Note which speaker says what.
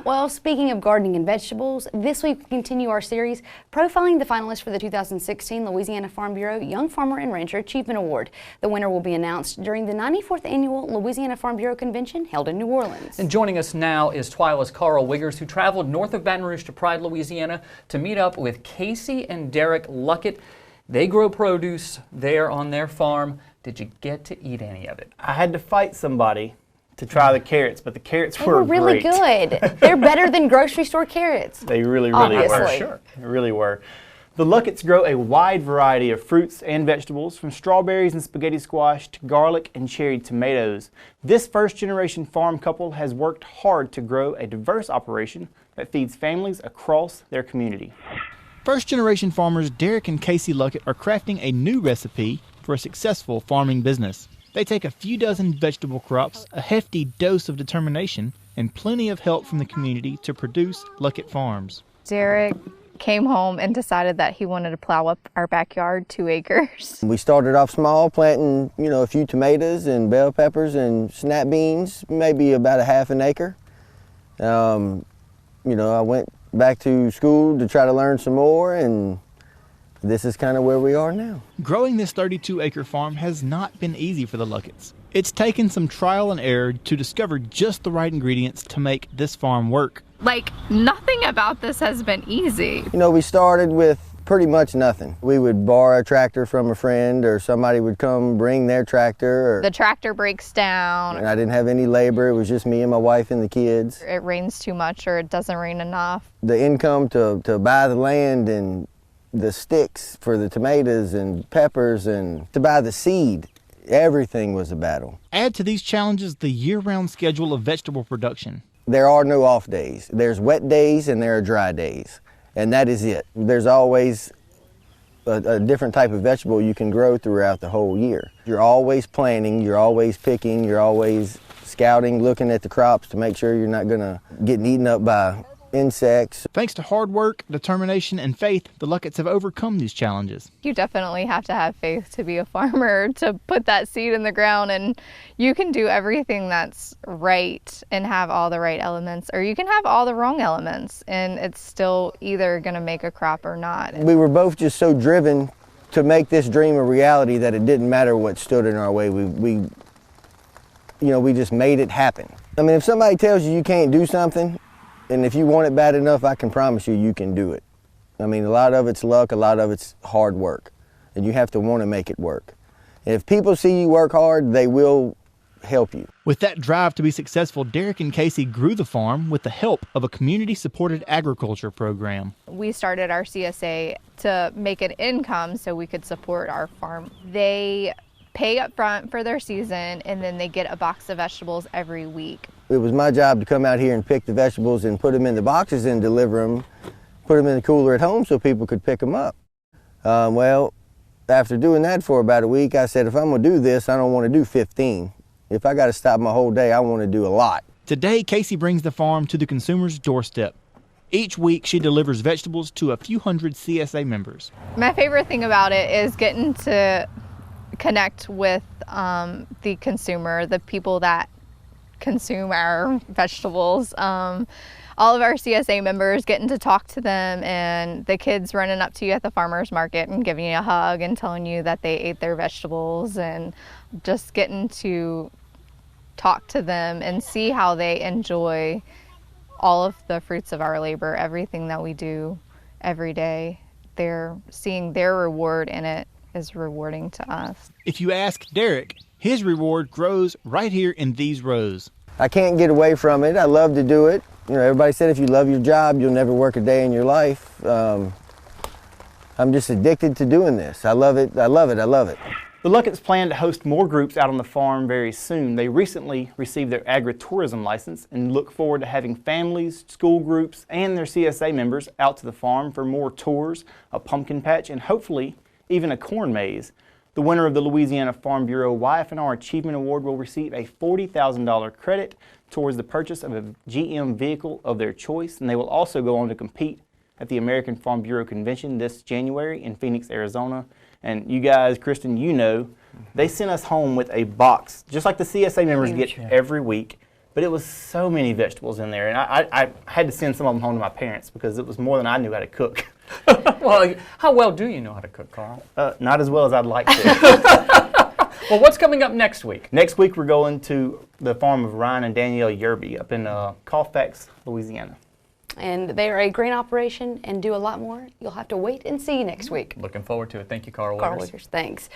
Speaker 1: Well, speaking of gardening and vegetables, this week we continue our series profiling the finalists for the 2016 Louisiana Farm Bureau Young Farmer and Rancher Achievement Award. The winner will be announced during the 94th Annual Louisiana Farm Bureau Convention held in New Orleans.
Speaker 2: And joining us now is Twyla's Carl Wiggers, who traveled north of Baton Rouge to Pride, Louisiana to meet up with Casey and Derek Luckett. They grow produce there on their farm. Did you get to eat any of it?
Speaker 3: I had to fight somebody to try the carrots, but the carrots
Speaker 1: were really
Speaker 3: great.
Speaker 1: good. They're better than grocery store carrots.
Speaker 3: They really were.
Speaker 1: Obviously.
Speaker 3: Sure. They really were. The Lucketts grow a wide variety of fruits and vegetables, from strawberries and spaghetti squash to garlic and cherry tomatoes. This first-generation farm couple has worked hard to grow a diverse operation that feeds families across their community.
Speaker 4: First-generation farmers Derek and Casey Luckett are crafting a new recipe for a successful farming business. They take a few dozen vegetable crops, a hefty dose of determination, and plenty of help from the community to produce Luckett Farms.
Speaker 5: Derek came home and decided that he wanted to plow up our backyard 2 acres.
Speaker 6: We started off small, planting, a few tomatoes and bell peppers and snap beans, maybe about a half an acre. I went back to school to try to learn some more, and this is kind of where we are now.
Speaker 4: Growing this 32-acre farm has not been easy for the Lucketts. It's taken some trial and error to discover just the right ingredients to make this farm work.
Speaker 5: Nothing about this has been easy.
Speaker 6: We started with pretty much nothing. We would borrow a tractor from a friend, or somebody would come bring their tractor.
Speaker 5: The tractor breaks down.
Speaker 6: And I didn't have any labor. It was just me and my wife and the kids.
Speaker 5: It rains too much or it doesn't rain enough.
Speaker 6: The income to buy the land and the sticks for the tomatoes and peppers and to buy the seed, everything was a battle.
Speaker 4: Add to these challenges the year-round schedule of vegetable production.
Speaker 6: There are no off days. There's wet days and there are dry days, and that is it. There's always a different type of vegetable you can grow throughout the whole year. You're always planting, you're always picking, you're always scouting, looking at the crops to make sure you're not gonna get eaten up by insects.
Speaker 4: Thanks to hard work, determination, and faith, the Lucketts have overcome these challenges.
Speaker 5: You definitely have to have faith to be a farmer, to put that seed in the ground, and you can do everything that's right and have all the right elements, or you can have all the wrong elements, and it's still either going to make a crop or not.
Speaker 6: We were both just so driven to make this dream a reality that it didn't matter what stood in our way. We just made it happen. I mean, if somebody tells you you can't do something, and if you want it bad enough, I can promise you can do it. I mean, a lot of it's luck, a lot of it's hard work, and you have to want to make it work. And if people see you work hard, they will help you.
Speaker 4: With that drive to be successful, Derek and Casey grew the farm with the help of a community-supported agriculture program.
Speaker 5: We started our CSA to make an income so we could support our farm. They pay up front for their season, and then they get a box of vegetables every week.
Speaker 6: It was my job to come out here and pick the vegetables and put them in the boxes and deliver them, put them in the cooler at home so people could pick them up. Well, after doing that for about a week, I said, if I'm going to do this, I don't want to do 15. If I got to stop my whole day, I want to do a lot.
Speaker 4: Today, Casey brings the farm to the consumer's doorstep. Each week, she delivers vegetables to a few hundred CSA members.
Speaker 5: My favorite thing about it is getting to connect with the consumer, the people that consume our vegetables. All of our CSA members, getting to talk to them, and the kids running up to you at the farmer's market and giving you a hug and telling you that they ate their vegetables, and just getting to talk to them and see how they enjoy all of the fruits of our labor, everything that we do every day. They're seeing their reward in it is rewarding to us.
Speaker 4: If you ask Derek, his reward grows right here in these rows.
Speaker 6: I can't get away from it. I love to do it. Everybody said if you love your job, you'll never work a day in your life. I'm just addicted to doing this. I love it. I love it. I love it.
Speaker 3: The Lucketts plan to host more groups out on the farm very soon. They recently received their agritourism license and look forward to having families, school groups, and their CSA members out to the farm for more tours, a pumpkin patch, and hopefully even a corn maze. The winner of the Louisiana Farm Bureau YF&R Achievement Award will receive a $40,000 credit towards the purchase of a GM vehicle of their choice, and they will also go on to compete at the American Farm Bureau Convention this January in Phoenix, Arizona. And you guys, Kristen, they sent us home with a box, just like the CSA members get every week. but it was so many vegetables in there, and I had to send some of them home to my parents because it was more than I knew how to cook.
Speaker 2: Well, how well do you know how to cook, Carl?
Speaker 3: Not as well as I'd like to.
Speaker 2: Well, what's coming up next week?
Speaker 3: Next week, we're going to the farm of Ryan and Danielle Yerby up in Colfax, Louisiana.
Speaker 1: And they are a grain operation and do a lot more. You'll have to wait and see next week.
Speaker 2: Looking forward to it. Thank you, Carl
Speaker 1: Carl
Speaker 2: Wiggers.
Speaker 1: Wiggers, thanks.